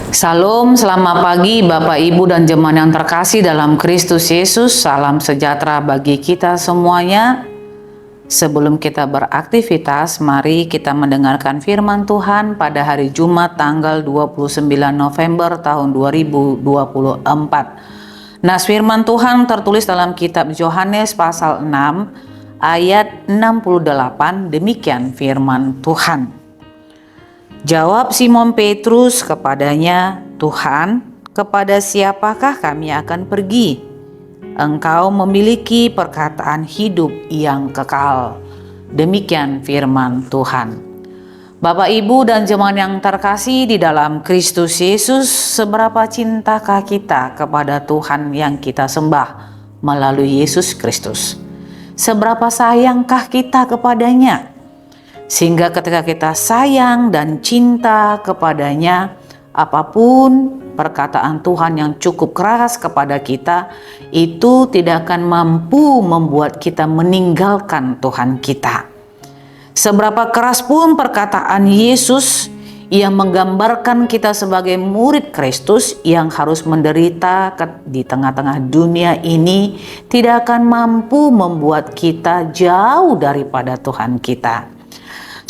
Salam, selamat pagi Bapak Ibu dan jemaat yang terkasih dalam Kristus Yesus. Salam sejahtera bagi kita semuanya. Sebelum kita beraktivitas, mari kita mendengarkan firman Tuhan pada hari Jumat tanggal 29 November tahun 2024. Nas firman Tuhan tertulis dalam kitab Yohanes pasal 6 ayat 68, demikian firman Tuhan. Jawab Simon Petrus kepadanya, "Tuhan, kepada siapakah kami akan pergi? Engkau memiliki perkataan hidup yang kekal." Demikian firman Tuhan. Bapak, Ibu, dan jemaat yang terkasih di dalam Kristus Yesus, seberapa cintakah kita kepada Tuhan yang kita sembah melalui Yesus Kristus? Seberapa sayangkah kita kepadanya? Sehingga ketika kita sayang dan cinta kepadanya, apapun perkataan Tuhan yang cukup keras kepada kita, itu tidak akan mampu membuat kita meninggalkan Tuhan kita. Seberapa keras pun perkataan Yesus yang menggambarkan kita sebagai murid Kristus yang harus menderita di tengah-tengah dunia ini, tidak akan mampu membuat kita jauh daripada Tuhan kita.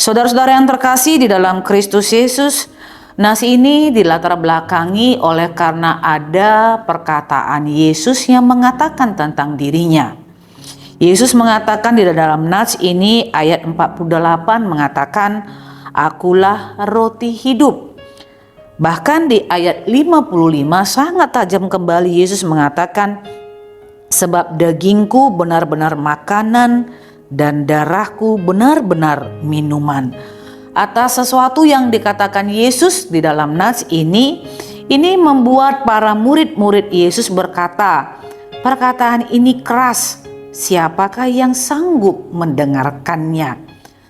Saudara-saudara yang terkasih di dalam Kristus Yesus, nas ini dilatar belakangi oleh karena ada perkataan Yesus yang mengatakan tentang dirinya. Yesus mengatakan di dalam nas ini ayat 48 mengatakan, "Akulah roti hidup." Bahkan di ayat 55 sangat tajam kembali Yesus mengatakan, "Sebab dagingku benar-benar makanan dan darahku benar-benar minuman." Atas sesuatu yang dikatakan Yesus di dalam nas ini membuat para murid-murid Yesus berkata, "Perkataan ini keras, siapakah yang sanggup mendengarkannya?"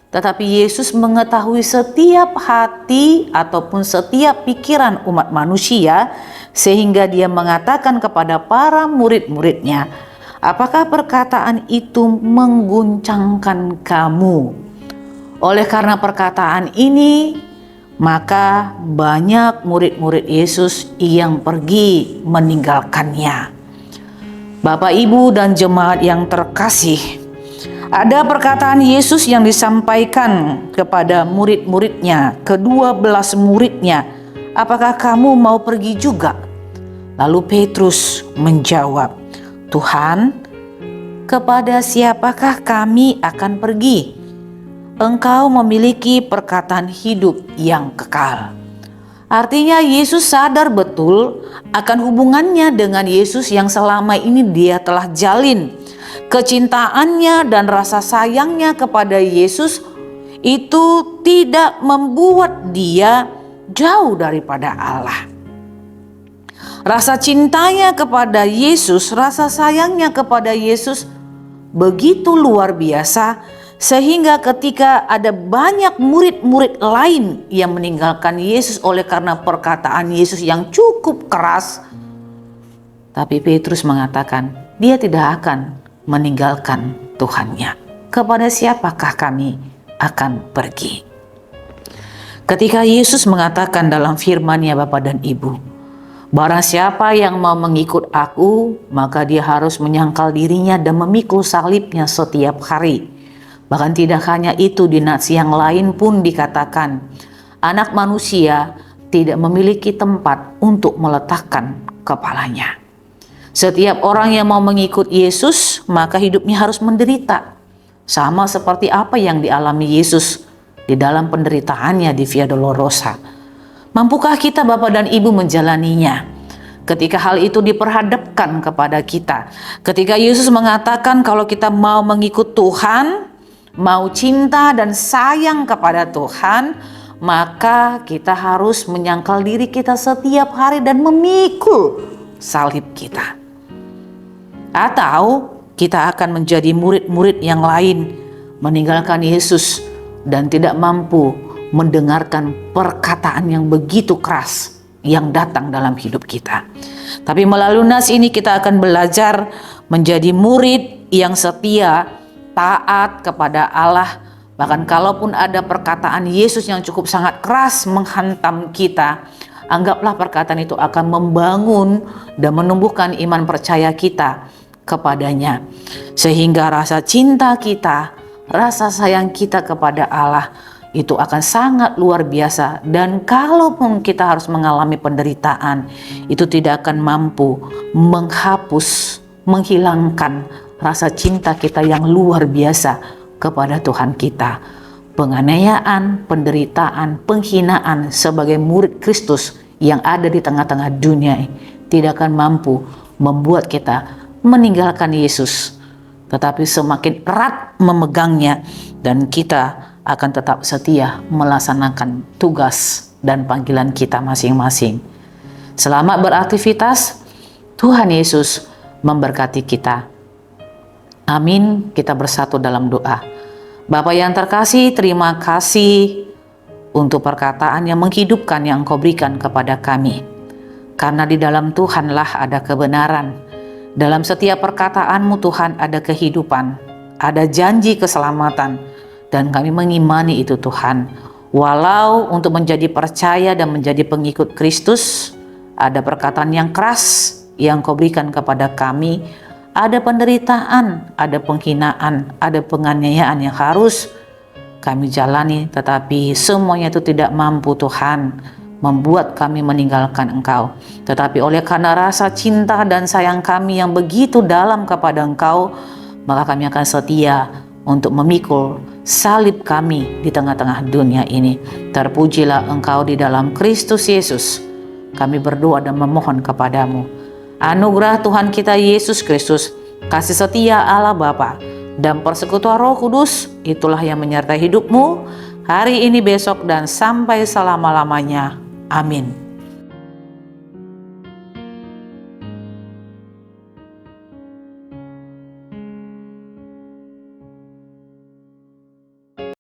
Tetapi Yesus mengetahui setiap hati ataupun setiap pikiran umat manusia, sehingga dia mengatakan kepada para murid-muridnya, "Apakah perkataan itu mengguncangkan kamu?" Oleh karena perkataan ini, maka banyak murid-murid Yesus yang pergi meninggalkannya. Bapak, Ibu, dan jemaat yang terkasih, ada perkataan Yesus yang disampaikan kepada murid-muridnya, ke-12 muridnya, "Apakah kamu mau pergi juga?" Lalu Petrus menjawab, "Tuhan, kepada siapakah kami akan pergi? Engkau memiliki perkataan hidup yang kekal." Artinya Yesus sadar betul akan hubungannya dengan Yesus yang selama ini dia telah jalin. Kecintaannya dan rasa sayangnya kepada Yesus itu tidak membuat dia jauh daripada Allah. Rasa cintanya kepada Yesus, rasa sayangnya kepada Yesus begitu luar biasa, sehingga ketika ada banyak murid-murid lain yang meninggalkan Yesus oleh karena perkataan Yesus yang cukup keras, tapi Petrus mengatakan dia tidak akan meninggalkan Tuhannya. Kepada siapakah kami akan pergi? Ketika Yesus mengatakan dalam firman-Nya, Bapak dan Ibu, "Barang siapa yang mau mengikut aku, maka dia harus menyangkal dirinya dan memikul salibnya setiap hari." Bahkan tidak hanya itu, di nas yang lain pun dikatakan, Anak Manusia tidak memiliki tempat untuk meletakkan kepalanya. Setiap orang yang mau mengikut Yesus, maka hidupnya harus menderita. Sama seperti apa yang dialami Yesus di dalam penderitaannya di Via Dolorosa. Mampukah kita, Bapak dan Ibu, menjalaninya? Ketika hal itu diperhadapkan kepada kita, ketika Yesus mengatakan kalau kita mau mengikut Tuhan, mau cinta dan sayang kepada Tuhan, maka kita harus menyangkal diri kita setiap hari dan memikul salib kita. Atau kita akan menjadi murid-murid yang lain, meninggalkan Yesus dan tidak mampu mendengarkan perkataan yang begitu keras yang datang dalam hidup kita. Tapi melalui nas ini kita akan belajar menjadi murid yang setia, taat kepada Allah. Bahkan kalaupun ada perkataan Yesus yang cukup sangat keras menghantam kita, anggaplah perkataan itu akan membangun dan menumbuhkan iman percaya kita kepadanya. Sehingga rasa cinta kita, rasa sayang kita kepada Allah itu akan sangat luar biasa. Dan kalaupun kita harus mengalami penderitaan, itu tidak akan mampu menghapus, menghilangkan rasa cinta kita yang luar biasa kepada Tuhan kita. Penganiayaan, penderitaan, penghinaan sebagai murid Kristus yang ada di tengah-tengah dunia tidak akan mampu membuat kita meninggalkan Yesus, tetapi semakin erat memegangnya, dan kita akan tetap setia melaksanakan tugas dan panggilan kita masing-masing. Selamat beraktivitas. Tuhan Yesus memberkati kita. Amin. Kita bersatu dalam doa. Bapa yang terkasih, terima kasih untuk perkataan yang menghidupkan yang Engkau berikan kepada kami. Karena di dalam Tuhanlah ada kebenaran. Dalam setiap perkataan-Mu Tuhan ada kehidupan, ada janji keselamatan. Dan kami mengimani itu Tuhan. Walau untuk menjadi percaya dan menjadi pengikut Kristus, ada perkataan yang keras yang Kau berikan kepada kami. Ada penderitaan, ada penghinaan, ada penganiayaan yang harus kami jalani. Tetapi semuanya itu tidak mampu Tuhan membuat kami meninggalkan Engkau. Tetapi oleh karena rasa cinta dan sayang kami yang begitu dalam kepada Engkau, maka kami akan setia untuk memikul salib kami di tengah-tengah dunia ini. Terpujilah Engkau di dalam Kristus Yesus. Kami berdoa dan memohon kepadamu. Anugerah Tuhan kita Yesus Kristus, kasih setia Allah Bapa, dan persekutuan Roh Kudus, itulah yang menyertai hidupmu hari ini, besok, dan sampai selama-lamanya. Amin.